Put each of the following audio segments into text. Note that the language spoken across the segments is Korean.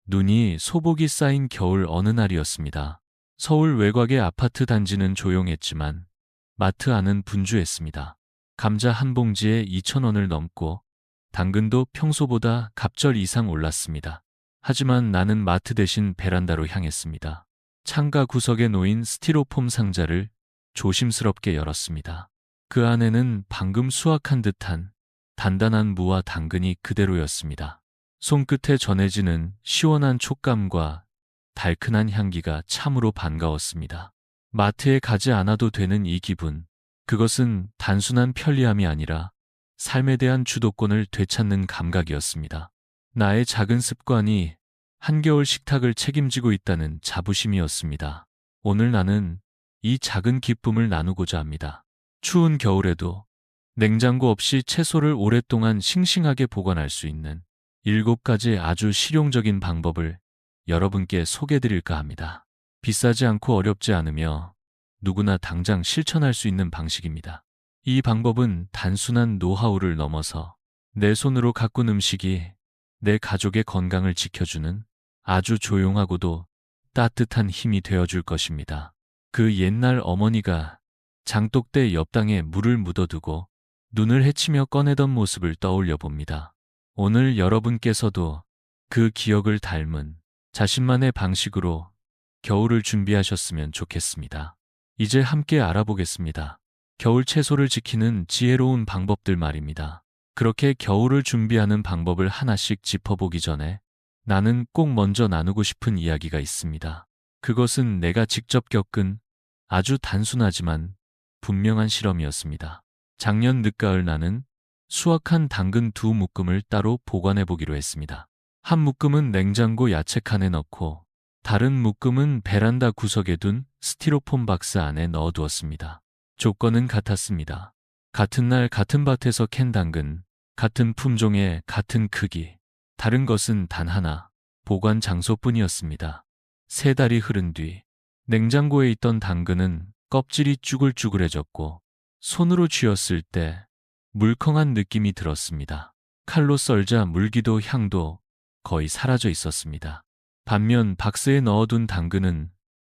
눈이 소복이 쌓인 겨울 어느 날이었습니다. 서울 외곽의 아파트 단지는 조용했지만 마트 안은 분주했습니다. 감자 한 봉지에 2,000원을 넘고 당근도 평소보다 갑절 이상 올랐습니다. 하지만 나는 마트 대신 베란다로 향했습니다. 창가 구석에 놓인 스티로폼 상자를 조심스럽게 열었습니다. 그 안에는 방금 수확한 듯한 단단한 무와 당근이 그대로였습니다. 손끝에 전해지는 시원한 촉감과 달큰한 향기가 참으로 반가웠습니다. 마트에 가지 않아도 되는 이 기분, 그것은 단순한 편리함이 아니라 삶에 대한 주도권을 되찾는 감각이었습니다. 나의 작은 습관이 한겨울 식탁을 책임지고 있다는 자부심이었습니다. 오늘 나는 이 작은 기쁨을 나누고자 합니다. 추운 겨울에도 냉장고 없이 채소를 오랫동안 싱싱하게 보관할 수 있는 7가지 아주 실용적인 방법을 여러분께 소개해드릴까 합니다. 비싸지 않고 어렵지 않으며 누구나 당장 실천할 수 있는 방식입니다. 이 방법은 단순한 노하우를 넘어서 내 손으로 가꾼 음식이 내 가족의 건강을 지켜주는 아주 조용하고도 따뜻한 힘이 되어줄 것입니다. 그 옛날 어머니가 장독대 옆당에 물을 묻어두고 눈을 헤치며 꺼내던 모습을 떠올려 봅니다. 오늘 여러분께서도 그 기억을 닮은 자신만의 방식으로 겨울을 준비하셨으면 좋겠습니다. 이제 함께 알아보겠습니다. 겨울 채소를 지키는 지혜로운 방법들 말입니다. 그렇게 겨울을 준비하는 방법을 하나씩 짚어보기 전에 나는 꼭 먼저 나누고 싶은 이야기가 있습니다. 그것은 내가 직접 겪은 아주 단순하지만 분명한 실험이었습니다. 작년 늦가을 나는 수확한 당근 2묶음을 따로 보관해 보기로 했습니다. 한 묶음은 냉장고 야채칸에 넣고 다른 묶음은 베란다 구석에 둔 스티로폼 박스 안에 넣어두었습니다. 조건은 같았습니다. 같은 날 같은 밭에서 캔 당근, 같은 품종의 같은 크기, 다른 것은 단 하나, 보관 장소뿐이었습니다. 3달이 흐른 뒤 냉장고에 있던 당근은 껍질이 쭈글쭈글해졌고 손으로 쥐었을 때 물컹한 느낌이 들었습니다. 칼로 썰자 물기도 향도 거의 사라져 있었습니다. 반면 박스에 넣어둔 당근은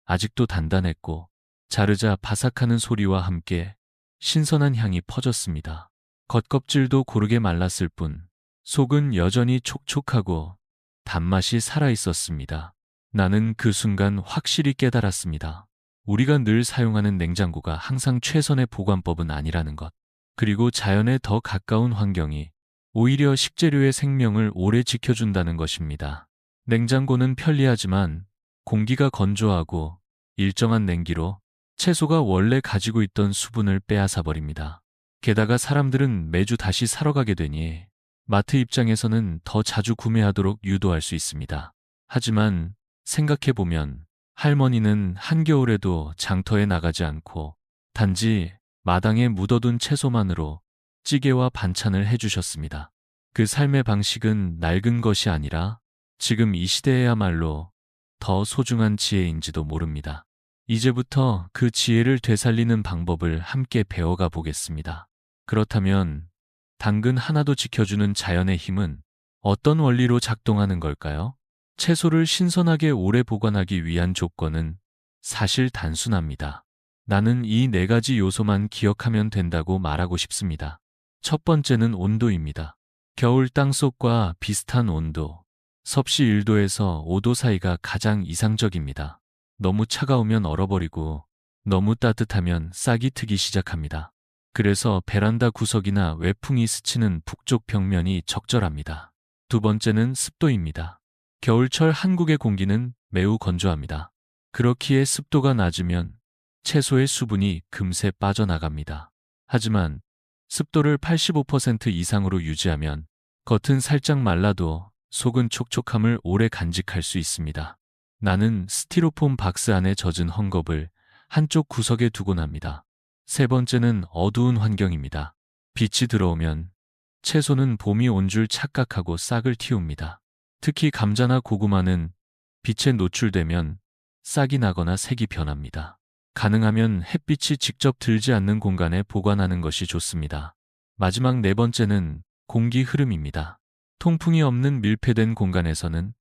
아직도 단단했고 자르자 바삭하는 소리와 함께 신선한 향이 퍼졌습니다. 겉껍질도 고르게 말랐을 뿐 속은 여전히 촉촉하고 단맛이 살아있었습니다. 나는 그 순간 확실히 깨달았습니다. 우리가 늘 사용하는 냉장고가 항상 최선의 보관법은 아니라는 것. 그리고 자연에 더 가까운 환경이 오히려 식재료의 생명을 오래 지켜준다는 것입니다. 냉장고는 편리하지만 공기가 건조하고 일정한 냉기로 채소가 원래 가지고 있던 수분을 빼앗아 버립니다. 게다가 사람들은 매주 다시 사러 가게 되니 마트 입장에서는 더 자주 구매하도록 유도할 수 있습니다. 하지만 생각해보면 할머니는 한겨울에도 장터에 나가지 않고 단지 마당에 묻어둔 채소만으로 찌개와 반찬을 해주셨습니다. 그 삶의 방식은 낡은 것이 아니라 지금 이 시대에야말로 더 소중한 지혜인지도 모릅니다. 이제부터 그 지혜를 되살리는 방법을 함께 배워가 보겠습니다. 그렇다면 당근 하나도 지켜주는 자연의 힘은 어떤 원리로 작동하는 걸까요? 채소를 신선하게 오래 보관하기 위한 조건은 사실 단순합니다. 나는 이 4가지 요소만 기억하면 된다고 말하고 싶습니다. 첫 번째는 온도입니다. 겨울 땅속과 비슷한 온도, 섭씨 1도에서 5도 사이가 가장 이상적입니다. 너무 차가우면 얼어버리고 너무 따뜻하면 싹이 트기 시작합니다. 그래서 베란다 구석이나 외풍이 스치는 북쪽 벽면이 적절합니다. 두 번째는 습도입니다. 겨울철 한국의 공기는 매우 건조합니다. 그렇기에 습도가 낮으면 채소의 수분이 금세 빠져나갑니다. 하지만 습도를 85% 이상으로 유지하면 겉은 살짝 말라도 속은 촉촉함을 오래 간직할 수 있습니다. 나는 스티로폼 박스 안에 젖은 헝겊을 한쪽 구석에 두곤 합니다. 세 번째는 어두운 환경입니다. 빛이 들어오면 채소는 봄이 온 줄 착각하고 싹을 틔웁니다. 특히 감자나 고구마는 빛에 노출되면 싹이 나거나 색이 변합니다. 가능하면 햇빛이 직접 들지 않는 공간에 보관하는 것이 좋습니다. 마지막 4번째는 공기 흐름입니다. 통풍이 없는 밀폐된 공간에서는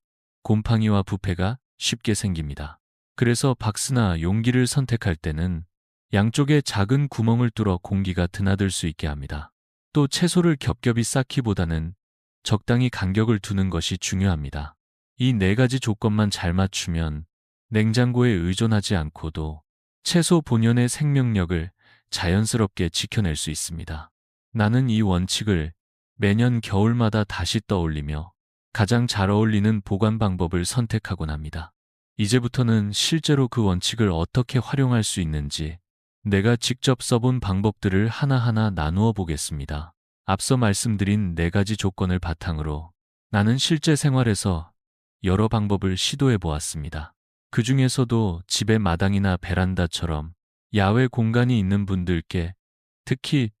곰팡이와 부패가 쉽게 생깁니다. 그래서 박스나 용기를 선택할 때는 양쪽에 작은 구멍을 뚫어 공기가 드나들 수 있게 합니다. 또 채소를 겹겹이 쌓기보다는 적당히 간격을 두는 것이 중요합니다. 이 네 가지 조건만 잘 맞추면 냉장고에 의존하지 않고도 채소 본연의 생명력을 자연스럽게 지켜낼 수 있습니다. 나는 이 원칙을 매년 겨울마다 다시 떠올리며 가장 잘 어울리는 보관 방법을 선택하곤 합니다. 이제부터는 실제로 그 원칙을 어떻게 활용할 수 있는지 내가 직접 써본 방법들을 하나하나 나누어 보겠습니다. 앞서 말씀드린 네 가지 조건을 바탕으로 나는 실제 생활에서 여러 방법을 시도해 보았습니다. 그 중에서도 집의 마당이나 베란다처럼 야외 공간이 있는 분들께 특히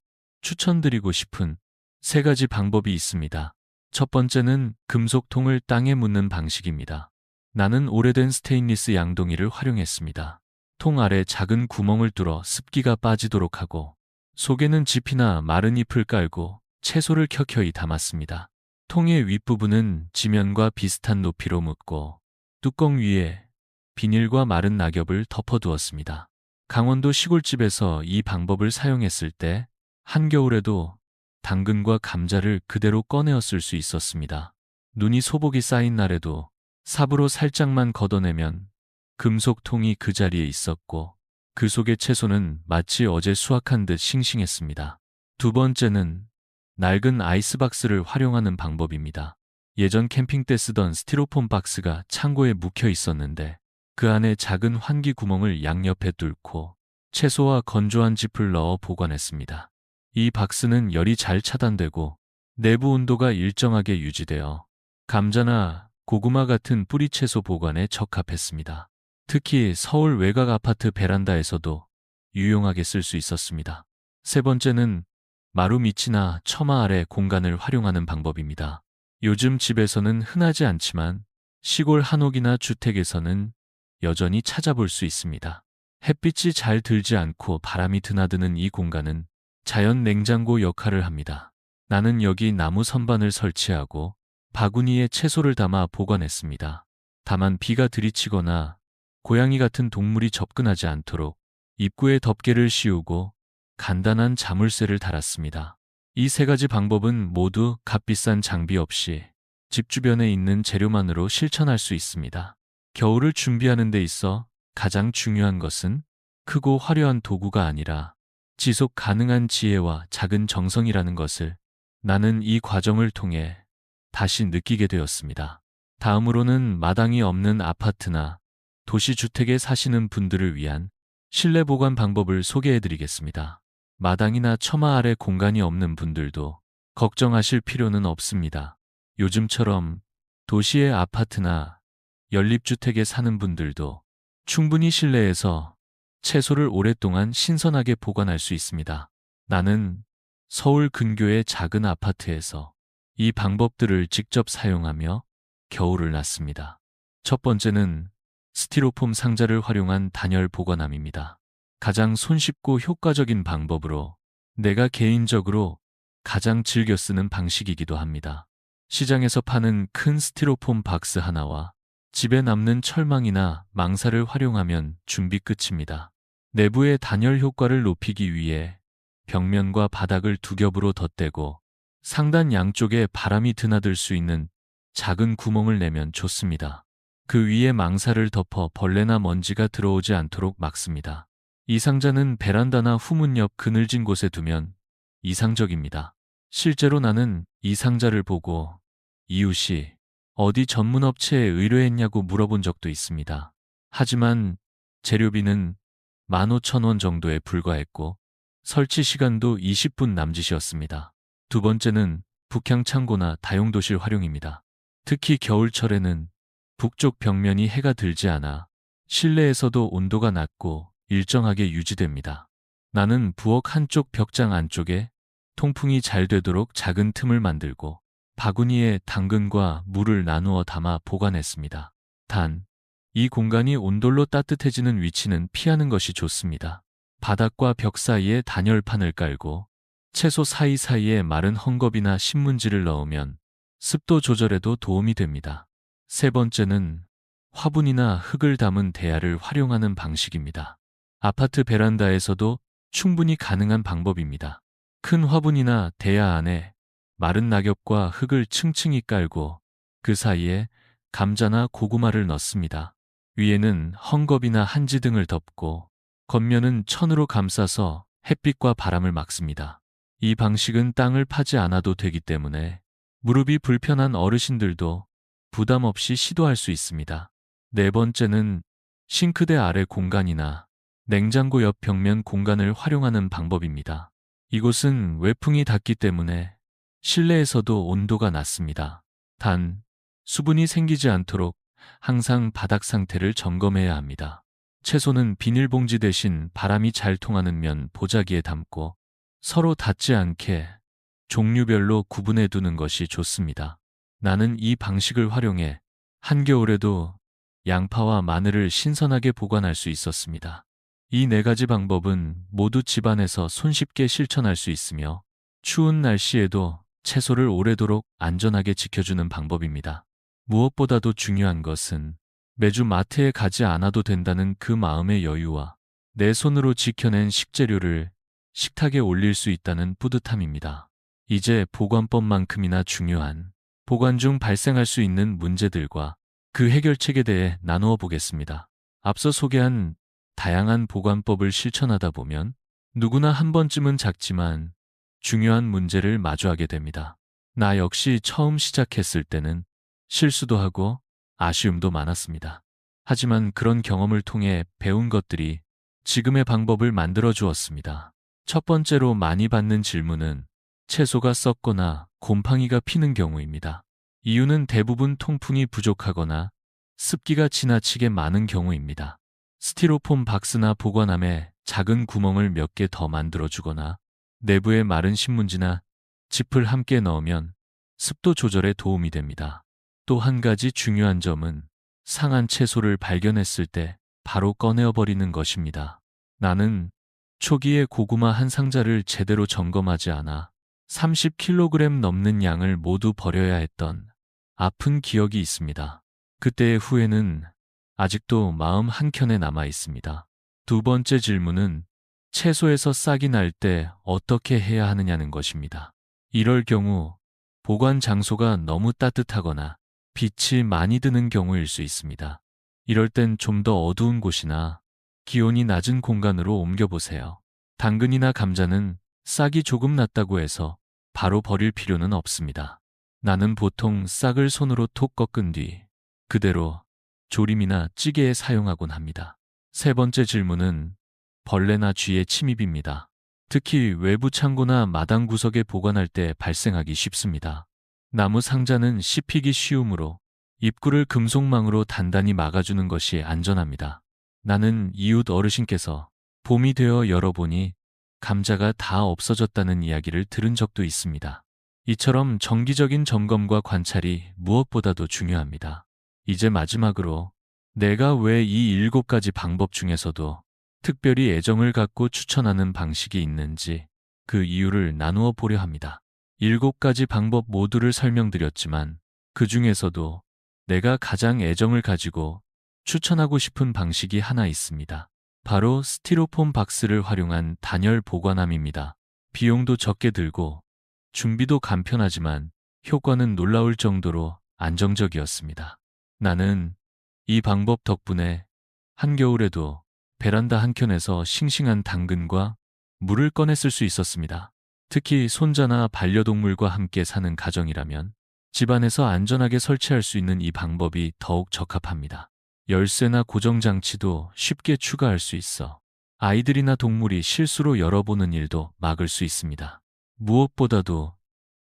추천드리고 싶은 세 가지 방법이 있습니다. 첫 번째는 금속통을 땅에 묻는 방식입니다. 나는 오래된 스테인리스 양동이를 활용했습니다. 통 아래 작은 구멍을 뚫어 습기가 빠지도록 하고 속에는 짚이나 마른 잎을 깔고 채소를 켜켜이 담았습니다. 통의 윗부분은 지면과 비슷한 높이로 묻고 뚜껑 위에 비닐과 마른 낙엽을 덮어두었습니다. 강원도 시골집에서 이 방법을 사용했을 때 한겨울에도 당근과 감자를 그대로 꺼내어 쓸 수 있었습니다. 눈이 소복이 쌓인 날에도 삽으로 살짝만 걷어내면 금속통이 그 자리에 있었고 그 속의 채소는 마치 어제 수확한 듯 싱싱했습니다. 두 번째는 낡은 아이스박스를 활용하는 방법입니다. 예전 캠핑 때 쓰던 스티로폼 박스가 창고에 묵혀 있었는데 그 안에 작은 환기 구멍을 양옆에 뚫고 채소와 건조한 짚을 넣어 보관했습니다. 이 박스는 열이 잘 차단되고 내부 온도가 일정하게 유지되어 감자나 고구마 같은 뿌리 채소 보관에 적합했습니다. 특히 서울 외곽 아파트 베란다에서도 유용하게 쓸 수 있었습니다. 세 번째는 마루 밑이나 처마 아래 공간을 활용하는 방법입니다. 요즘 집에서는 흔하지 않지만 시골 한옥이나 주택에서는 여전히 찾아볼 수 있습니다. 햇빛이 잘 들지 않고 바람이 드나드는 이 공간은 자연 냉장고 역할을 합니다. 나는 여기 나무 선반을 설치하고 바구니에 채소를 담아 보관했습니다. 다만 비가 들이치거나 고양이 같은 동물이 접근하지 않도록 입구에 덮개를 씌우고 간단한 자물쇠를 달았습니다. 이 세 가지 방법은 모두 값비싼 장비 없이 집 주변에 있는 재료만으로 실천할 수 있습니다. 겨울을 준비하는 데 있어 가장 중요한 것은 크고 화려한 도구가 아니라 지속 가능한 지혜와 작은 정성이라는 것을 나는 이 과정을 통해 다시 느끼게 되었습니다. 다음으로는 마당이 없는 아파트나 도시주택에 사시는 분들을 위한 실내 보관 방법을 소개해 드리겠습니다. 마당이나 처마 아래 공간이 없는 분들도 걱정하실 필요는 없습니다. 요즘처럼 도시의 아파트나 연립주택에 사는 분들도 충분히 실내에서 채소를 오랫동안 신선하게 보관할 수 있습니다. 나는 서울 근교의 작은 아파트에서 이 방법들을 직접 사용하며 겨울을 났습니다. 첫 번째는 스티로폼 상자를 활용한 단열 보관함입니다. 가장 손쉽고 효과적인 방법으로 내가 개인적으로 가장 즐겨 쓰는 방식이기도 합니다. 시장에서 파는 큰 스티로폼 박스 하나와 집에 남는 철망이나 망사를 활용하면 준비 끝입니다. 내부의 단열 효과를 높이기 위해 벽면과 바닥을 두 겹으로 덧대고 상단 양쪽에 바람이 드나들 수 있는 작은 구멍을 내면 좋습니다. 그 위에 망사를 덮어 벌레나 먼지가 들어오지 않도록 막습니다. 이 상자는 베란다나 후문 옆 그늘진 곳에 두면 이상적입니다. 실제로 나는 이 상자를 보고 이웃이 어디 전문업체에 의뢰했냐고 물어본 적도 있습니다. 하지만 재료비는 15,000원 정도에 불과했고 설치 시간도 20분 남짓이었습니다. 두 번째는 북향창고나 다용도실 활용입니다. 특히 겨울철에는 북쪽 벽면이 해가 들지 않아 실내에서도 온도가 낮고 일정하게 유지됩니다. 나는 부엌 한쪽 벽장 안쪽에 통풍이 잘 되도록 작은 틈을 만들고 바구니에 당근과 물을 나누어 담아 보관했습니다. 단, 이 공간이 온돌로 따뜻해지는 위치는 피하는 것이 좋습니다. 바닥과 벽 사이에 단열판을 깔고 채소 사이사이에 마른 헝겊이나 신문지를 넣으면 습도 조절에도 도움이 됩니다. 세 번째는 화분이나 흙을 담은 대야를 활용하는 방식입니다. 아파트 베란다에서도 충분히 가능한 방법입니다. 큰 화분이나 대야 안에 마른 낙엽과 흙을 층층이 깔고 그 사이에 감자나 고구마를 넣습니다. 위에는 헝겊이나 한지 등을 덮고 겉면은 천으로 감싸서 햇빛과 바람을 막습니다. 이 방식은 땅을 파지 않아도 되기 때문에 무릎이 불편한 어르신들도 부담 없이 시도할 수 있습니다. 네 번째는 싱크대 아래 공간이나 냉장고 옆 벽면 공간을 활용하는 방법입니다. 이곳은 외풍이 닿기 때문에 실내에서도 온도가 낮습니다. 단, 수분이 생기지 않도록 항상 바닥 상태를 점검해야 합니다. 채소는 비닐봉지 대신 바람이 잘 통하는 면 보자기에 담고 서로 닿지 않게 종류별로 구분해 두는 것이 좋습니다. 나는 이 방식을 활용해 한겨울에도 양파와 마늘을 신선하게 보관할 수 있었습니다. 이 네 가지 방법은 모두 집안에서 손쉽게 실천할 수 있으며 추운 날씨에도 채소를 오래도록 안전하게 지켜주는 방법입니다. 무엇보다도 중요한 것은 매주 마트에 가지 않아도 된다는 그 마음의 여유와 내 손으로 지켜낸 식재료를 식탁에 올릴 수 있다는 뿌듯함입니다. 이제 보관법만큼이나 중요한 보관 중 발생할 수 있는 문제들과 그 해결책에 대해 나누어 보겠습니다. 앞서 소개한 다양한 보관법을 실천하다 보면 누구나 한 번쯤은 작지만 중요한 문제를 마주하게 됩니다. 나 역시 처음 시작했을 때는 실수도 하고 아쉬움도 많았습니다. 하지만 그런 경험을 통해 배운 것들이 지금의 방법을 만들어 주었습니다. 첫 번째로 많이 받는 질문은 채소가 썩거나 곰팡이가 피는 경우입니다. 이유는 대부분 통풍이 부족하거나 습기가 지나치게 많은 경우입니다. 스티로폼 박스나 보관함에 작은 구멍을 몇 개 더 만들어주거나 내부에 마른 신문지나 짚을 함께 넣으면 습도 조절에 도움이 됩니다. 또 한 가지 중요한 점은 상한 채소를 발견했을 때 바로 꺼내어버리는 것입니다. 나는 초기에 고구마 한 상자를 제대로 점검하지 않아 30kg 넘는 양을 모두 버려야 했던 아픈 기억이 있습니다. 그때의 후회는 아직도 마음 한켠에 남아 있습니다. 두 번째 질문은 채소에서 싹이 날 때 어떻게 해야 하느냐는 것입니다. 이럴 경우 보관 장소가 너무 따뜻하거나 빛이 많이 드는 경우일 수 있습니다. 이럴 땐 좀 더 어두운 곳이나 기온이 낮은 공간으로 옮겨보세요. 당근이나 감자는 싹이 조금 났다고 해서 바로 버릴 필요는 없습니다. 나는 보통 싹을 손으로 톡 꺾은 뒤 그대로 조림이나 찌개에 사용하곤 합니다. 세 번째 질문은 벌레나 쥐의 침입입니다. 특히 외부 창고나 마당 구석에 보관할 때 발생하기 쉽습니다. 나무 상자는 씹히기 쉬우므로 입구를 금속망으로 단단히 막아주는 것이 안전합니다. 나는 이웃 어르신께서 봄이 되어 열어보니 감자가 다 없어졌다는 이야기를 들은 적도 있습니다. 이처럼 정기적인 점검과 관찰이 무엇보다도 중요합니다. 이제 마지막으로 내가 왜 이 7가지 방법 중에서도 특별히 애정을 갖고 추천하는 방식이 있는지 그 이유를 나누어 보려 합니다. 7가지 방법 모두를 설명드렸지만 그 중에서도 내가 가장 애정을 가지고 추천하고 싶은 방식이 하나 있습니다. 바로 스티로폼 박스를 활용한 단열 보관함입니다. 비용도 적게 들고 준비도 간편하지만 효과는 놀라울 정도로 안정적이었습니다. 나는 이 방법 덕분에 한겨울에도 베란다 한켠에서 싱싱한 당근과 물을 꺼내 쓸 수 있었습니다. 특히 손자나 반려동물과 함께 사는 가정이라면 집안에서 안전하게 설치할 수 있는 이 방법이 더욱 적합합니다. 열쇠나 고정장치도 쉽게 추가할 수 있어 아이들이나 동물이 실수로 열어보는 일도 막을 수 있습니다. 무엇보다도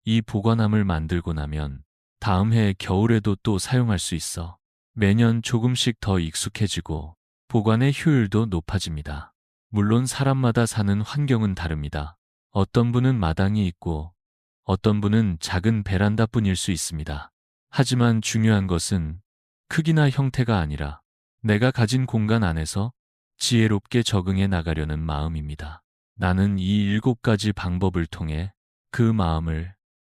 이 보관함을 만들고 나면 다음 해 겨울에도 또 사용할 수 있어 매년 조금씩 더 익숙해지고 보관의 효율도 높아집니다. 물론 사람마다 사는 환경은 다릅니다. 어떤 분은 마당이 있고 어떤 분은 작은 베란다뿐일 수 있습니다. 하지만 중요한 것은 크기나 형태가 아니라 내가 가진 공간 안에서 지혜롭게 적응해 나가려는 마음입니다. 나는 이 7가지 방법을 통해 그 마음을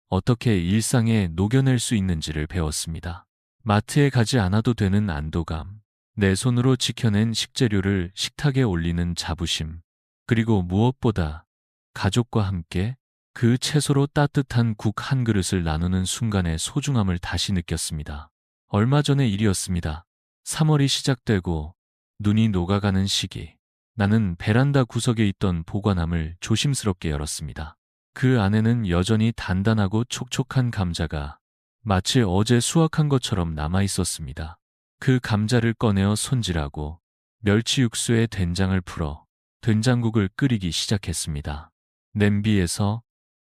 어떻게 일상에 녹여낼 수 있는지를 배웠습니다. 마트에 가지 않아도 되는 안도감, 내 손으로 지켜낸 식재료를 식탁에 올리는 자부심, 그리고 무엇보다 가족과 함께 그 채소로 따뜻한 국 한 그릇을 나누는 순간의 소중함을 다시 느꼈습니다. 얼마 전의 일이었습니다. 3월이 시작되고 눈이 녹아가는 시기. 나는 베란다 구석에 있던 보관함을 조심스럽게 열었습니다. 그 안에는 여전히 단단하고 촉촉한 감자가 마치 어제 수확한 것처럼 남아 있었습니다. 그 감자를 꺼내어 손질하고 멸치 육수에 된장을 풀어 된장국을 끓이기 시작했습니다. 냄비에서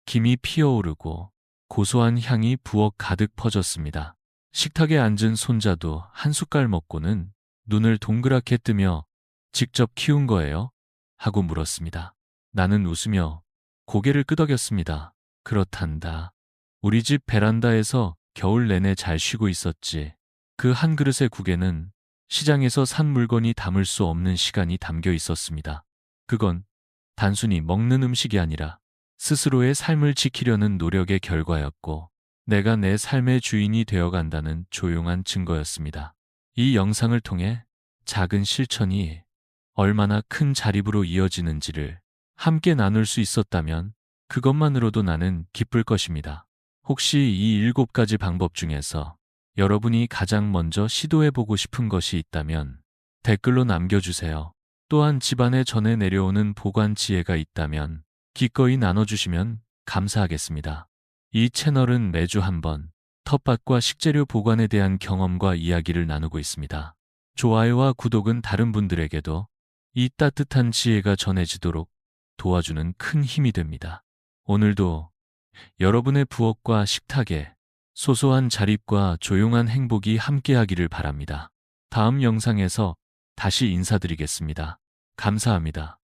김이 피어오르고 고소한 향이 부엌 가득 퍼졌습니다. 식탁에 앉은 손자도 한 숟갈 먹고는 눈을 동그랗게 뜨며 직접 키운 거예요? 하고 물었습니다. 나는 웃으며 고개를 끄덕였습니다. 그렇단다. 우리 집 베란다에서 겨울 내내 잘 쉬고 있었지. 그 한 그릇의 국에는 시장에서 산 물건이 담을 수 없는 시간이 담겨 있었습니다. 그건 단순히 먹는 음식이 아니라 스스로의 삶을 지키려는 노력의 결과였고, 내가 내 삶의 주인이 되어간다는 조용한 증거였습니다. 이 영상을 통해 작은 실천이 얼마나 큰 자립으로 이어지는지를 함께 나눌 수 있었다면 그것만으로도 나는 기쁠 것입니다. 혹시 이 7가지 방법 중에서 여러분이 가장 먼저 시도해보고 싶은 것이 있다면 댓글로 남겨주세요. 또한 집안에 전해 내려오는 보관 지혜가 있다면 기꺼이 나눠주시면 감사하겠습니다. 이 채널은 매주 한 번 텃밭과 식재료 보관에 대한 경험과 이야기를 나누고 있습니다. 좋아요와 구독은 다른 분들에게도 이 따뜻한 지혜가 전해지도록 도와주는 큰 힘이 됩니다. 오늘도 여러분의 부엌과 식탁에 소소한 자립과 조용한 행복이 함께하기를 바랍니다. 다음 영상에서 다시 인사드리겠습니다. 감사합니다.